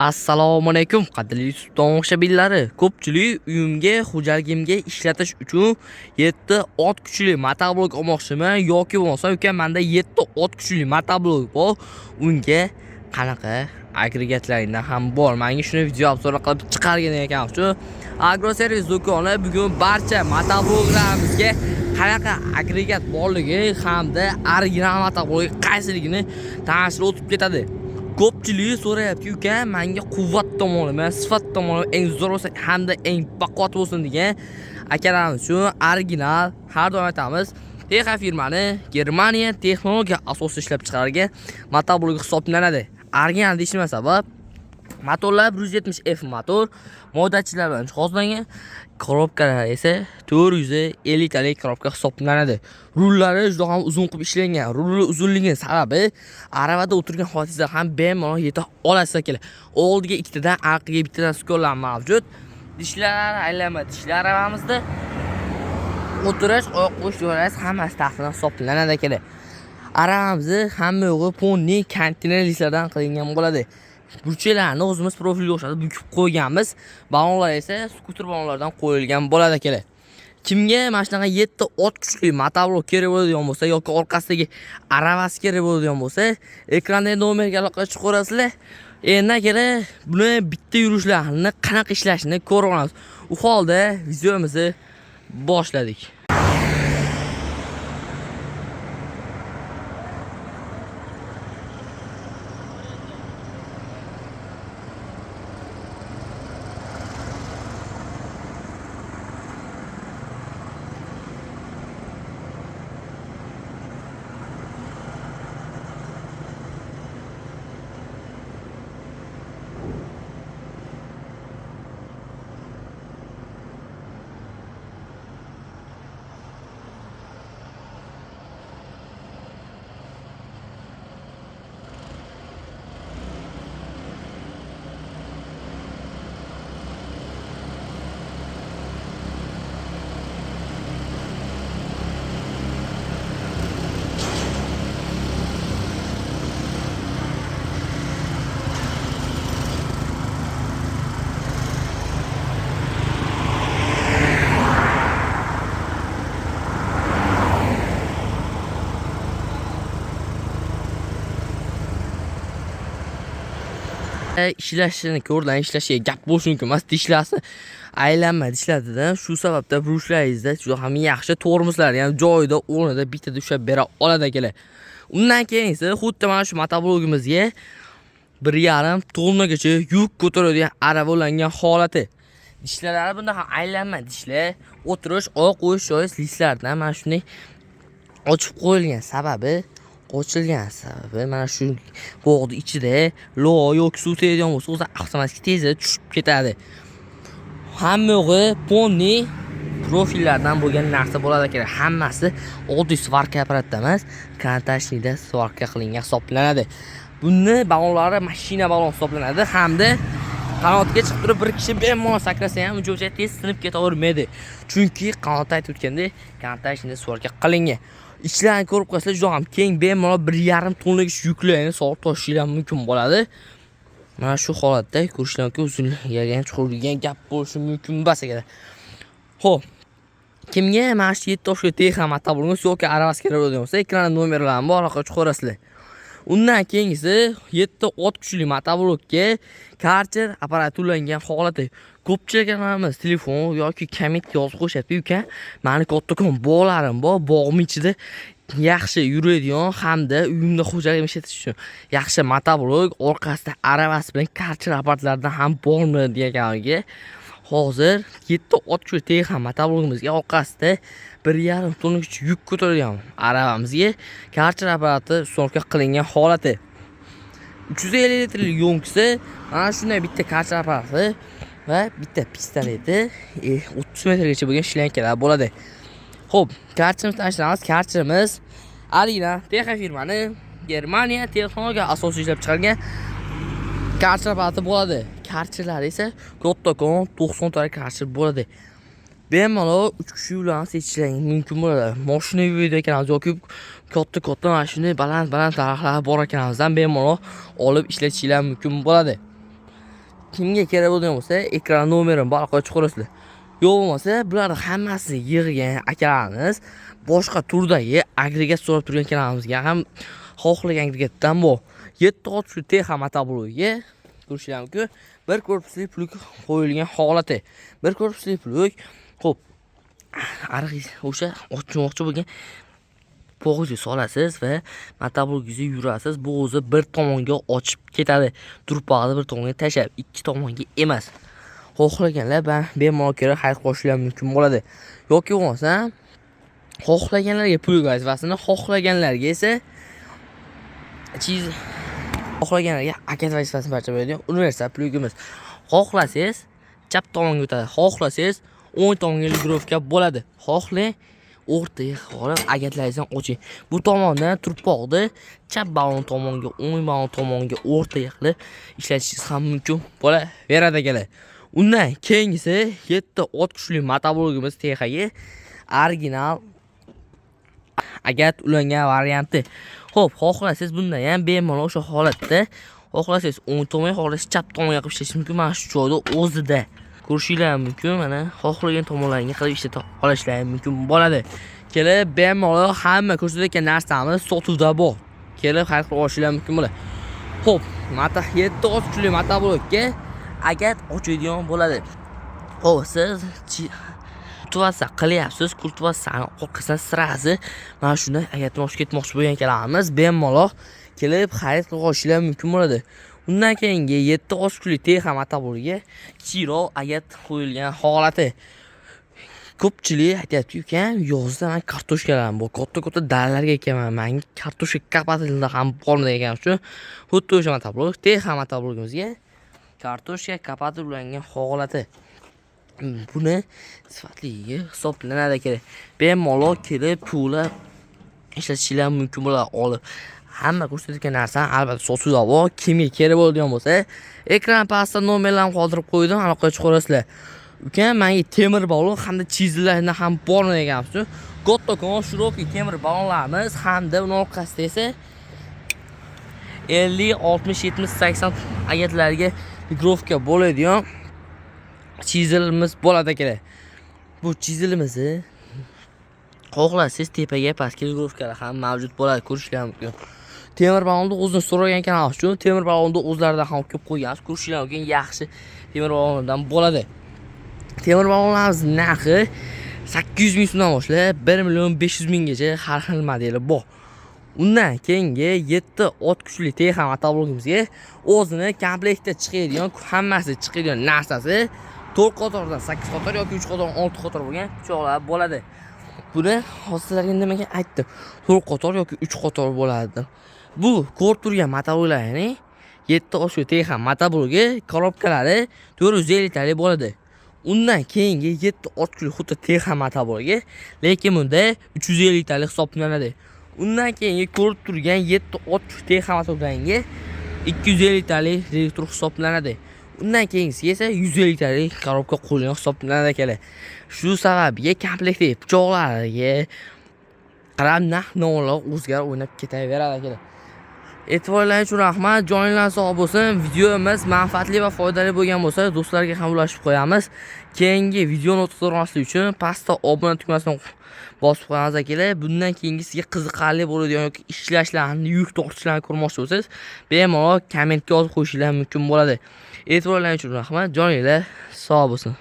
Assalomu alaykum qadrli tomoshabinlari. Ko'pchilik uyimga, xo'jaligimga ishlatish uchun 7 ot kuchli motoblok olmoqchiman yoki bo'lmasa uka menda 7 ot kuchli motoblok bor. Unga qanaqa agregatlaringdan ham bor. Menga shuni video obzor qilib chiqargan ekan. Shu agroservis do'koni bugun barcha motobloklarimizga qanaqa agregat borligi hamda original motoblok qaysiligini tanishtirib o'tib ketadi. Ko'pchilik so'rayapti uka, menga quvvat tomoni, sifat tomoni eng zo'r bo'lsa hamda eng baquvvat bo'lsin degan akalarimiz uchun original har doim aytamiz, Texa firmani Germaniya texnologiya asosida ishlab chiqarilgan motoblok hisoblanadi. Original deyishim sabab motorlar 170F motor, moddachilar bilan jihozlangan, korobkalar esa 450 talik korobka hisoblanadi. Rullari juda ham uzun qilib ishlangan. Rulli uzunligi sababi aravada o'tirgan holatda ham bemalol yeta olasiz akalar. Oldiga ikkitadan, orqaga bittadan skollar mavjud. Dishlar, aylanma dishlar aravamizda o'tirish, oyoq qo'yish joylari hammasi taxtidan hisoblanadi akalar. Aravamizni hamma yo'g'i ponni konteynerliklardan qilingan bo'ladi. Burchaklarni o'zimiz profilga o'xshatib bukib qo'yganmiz. Balonlar esa skuter balonlardan qo'yilgan bo'ladi akalar. Kimga mana shunaqa 7 ot kuchli motoblok kerak bo'ladigan bo'lsa yoki orqasidagi aravasi kerak bo'ladigan bo'lsa, ekrandagi nomerga aloqa qilib qo'yasizlar. Endi akalar, buni bitta yurishlarni qanaqa ishlashini ko'rib olamiz. U holda videomizni boshladik. Ishlashini ko'rdan ishlashiga gap bo'lishi mumkin emas. Dishlasi aylanma dishlarida shu sababda brushlaringizda juda ham yaxshi tormozlar, ya'ni joyida, o'rnida bitta ushlab bera oladi akalar. Undan keyin esa xuddi mana shu motoblogimizga 1,5 tonnagacha yuk ko'taradigan arava ulangan holati. Dishlari bunda ham aylanma dishlar, o'tirish, oyoq qo'yish joyi listlardan mana shunday ochib qo'yilgan sababi mana shu bog'ning ichida loy yoki suv tegadigan bo'lsa, o'zi avtomatik tezda tushib ketadi. Hamma yo'g'i ponni profillardan bo'lgan narsa bo'ladi akalar. Hammasi oddiy svarka apparatda emas, kontashnikda svarka qilingan hisoblanadi. Buni balonlari mashina balon hisoblanadi hamda qanotga chiqib turib bir kishi bemalol sakrasa ham uncha tez sinib ketavermaydi. Chunki qanotda aytib o'tgandek, kontashnikda svarka qilingan. Ichlarini ko'rib qo'yasizlar, juda ham keng, bemalol 1,5 tonnagacha yuklarni solib tashishlar mumkin bo'ladi. Mana shu holatda ko'rishlar mumkin, uzunligiga chuqurligiga gap bo'lishi mumkin emas ekan. Xo'p, kimga mana shu 7 toshli Texa motoblok yoki aravasi kerak bo'ladigan bo'lsa, ekranda nomerlarni bor, aloqa qilib qo'yasizlar. Undan keyingisi 7 ot kuchli motoblokka karter apparati ulangan holati. Ko'pchiliklarimiz telefon yoki komment yozib qo'yishyapti, uka, meni kattakon bog'larim bor, bog'im ichida yaxshi yuradigan hamda uyimda xo'jalik ishlatish uchun yaxshi motoblok, orqasida aravasi bilan karter apparatlardan ham bormi deganga. Hozir 7 ot kuchli Texa motoblogimizga orqasida 1,5 tonnagacha yuk ko'taradigan aravamizga karter apparati uстановка qilingan holati. 350 litrlik yo'nkisi, mana shunday bitta karter apparati va bitta pistoleti 30 metrgacha bo'lgan shlankalar bo'ladi. Xo'p, karterimizni tanishtiramiz. Karterimiz original Texa firmani Germaniya texnologiya asosida ishlab chiqarilgan karter apparati bo'ladi. Karterlar esa kattakon 90 talik karter bo'ladi. bemalol 3 kishi bilan seçishing mumkin bo'ladi. Mashina yurida ekanmiz yoki katta mashina baland daraxtlar bor ekanimizdan bemalol olib ishlatishingiz mumkin bo'ladi. kimga kerak bo'lgan bo'lsa, ekran nomerini barq qo'yib qo'yasizlar. Yo'q bo'lmasa, bularni hammasini yig'gan akalarimiz boshqa turdagi agregat so'rab turgan akalarimizga ham xohlagan agregatdan bu 760 TH motoblokga ko'rishlar mumkin. Bir korpusli plug qo'yilgan holati. Bir korpusli plug. Xo'p. Ariq o'sha ochmoqchi bo'lgan pog'izni solasiz va motoblogingizga yurasiz. Bu o'zi bir tomonga ochib ketadi. Turpog'ini bir tomonga tashlab, ikki tomonga emas. Xohlaganlar bemalol kerak xarid qo'shishlar mumkin bo'ladi. Yoki bo'lmasa, xohlaganlarga plug vazifasini, xohlaganlarga esa xohlaganlarga akat vazifasini barcha beradigan universal plugimiz. Xohlasangiz chap tomonga o'tadi, xohlasangiz o'ng tomonga ligrovka bo'ladi. Xohlang o'rtaga qolib agatlaringizdan oching. Bu tomondan turpoqni chap balon tomonga, o'ng balon tomonga o'rtaga qilib ishlatishingiz ham mumkin bo'laveradi akalar. Undan keyingisi 7 ot kuchli motoblogimiz TXga original agat ulangan varianti. Xo'p, xohlasangiz bundan ham bemalol o'sha holatda, xohlasangiz o'ng tomonga, xohlasangiz chap tomonga qilib ishlash mumkin. Mana shu joyda o'zida ko'rishinglar mumkin. Mana xohlagan tomonlaringga qilib ishlata olishlar mumkin bo'ladi. Kelib bemalol hamma ko'rsatayotgan narsamiz sotuvda bor. Kelib xarid qilib olishlar mumkin bo'ladi. Xo'p, 7 ot kuchli motoblokka agat ochadigan bo'ladi. Xo'p, siz kultivatsiya qilyapsiz, kultivatsiyani orqasidan sirasi mana shunday agatni olib ketmoqchi bo'lgan akalarimiz bemalol kelib xarid qilib olishlar mumkin bo'ladi. Undan keyingi 7 ot kuchli TX motoblogga kichikroq agat qo'yilgan holati. Ko'pchilik aytayapti, "Ukam, yozda men kartoshkalarni bu katta-katta dalalarga ekaman. Menga kartoshka kapatilda ham bormadi ekan shu." Xuddi o'sha motoblog TX motoblogimizga kartoshka kapatil ulangan holati. Buni sifatligi hisoblanadi kerak. Bemalol kelib pullar ishlatishlar mumkin bo'ladi olib. Hamma ko'rsatgan narsa albatta sotuvda bor. Kimga kerak bo'ladigan bo'lsa, ekran pastda nomerlarni qoldirib qo'ydim, aloqaga chiqarasizlar. Ukam, menga temir balon hamda chizillarni ham bormi degansiz. Kattakon shirokli temir balonlarimiz hamda uning orqasida esa 50, 60, 70, 80 agatlarga ligrovka bo'ladigan chizilimiz bo'ladi kerak. Bu chizilimizni xohlasangiz tepaga pastga ligrovkalar ham mavjud bo'ladi, ko'rishlar mumkin. Temir balonni o'zini so'ragan ekanlar uchun temir balonni o'zlaridan ham ko'p qo'yganmiz, ko'rishlar mumkin. Yaxshi temir balonlardan bo'ladi. Temir balonlarimiz narxi 800 ming so'mdan boshlab 1 500 minggacha har xil modeli bor. Undan keyingi 7 ot kuchli TX motoblogimizga o'zini komplektda chiqadigan, hammasi chiqadigan narsasi 4 qatordan 8 qator yoki 3 qator 6 qator bo'lgan pichoqlar bo'ladi. Buni hozirlarga nimaga aytdim? 4 qator yoki 3 qator bo'ladi. Bu ko'rib turgan motobloglarning 7 ot kuchli TX motoblogi korobkalari 450 talik bo'ladi. Undan keyingi 7 ot kuchli xuddi TX motoblogi, lekin bunda 350 talik hisoblanadi. Undan keyingi ko'rib turgan 7 ot kuchli TX motobloganga 250 talik reaktor hisoblanadi. Undan keyingisi esa 150 talik korobka qo'yilgan hisoblanadi akalar. Shu sababga komplektdagi pichoqlarga qarab narx-navolar o'zgarib o'ynab ketaveradi akalar. E'tiborlaringiz uchun rahmat. Joninglar sog' bo'lsin. Videomiz manfaatli va foydali bo'lgan bo'lsa, do'stlarga ham ulashib qo'yamiz. Keyingi videoni o'tkazmaslik uchun pastda obuna tugmasini bosib qo'yamiz akalar. Bundan keyingi sizga qiziqarli bo'ladigan yoki ishlashlarni, yuk tortishlarni ko'rmoqchi bo'lsangiz, bemalol kommentga yozib qo'yishingiz mumkin bo'ladi. E'tiborlaringiz uchun rahmat. Joninglar sog' bo'lsin.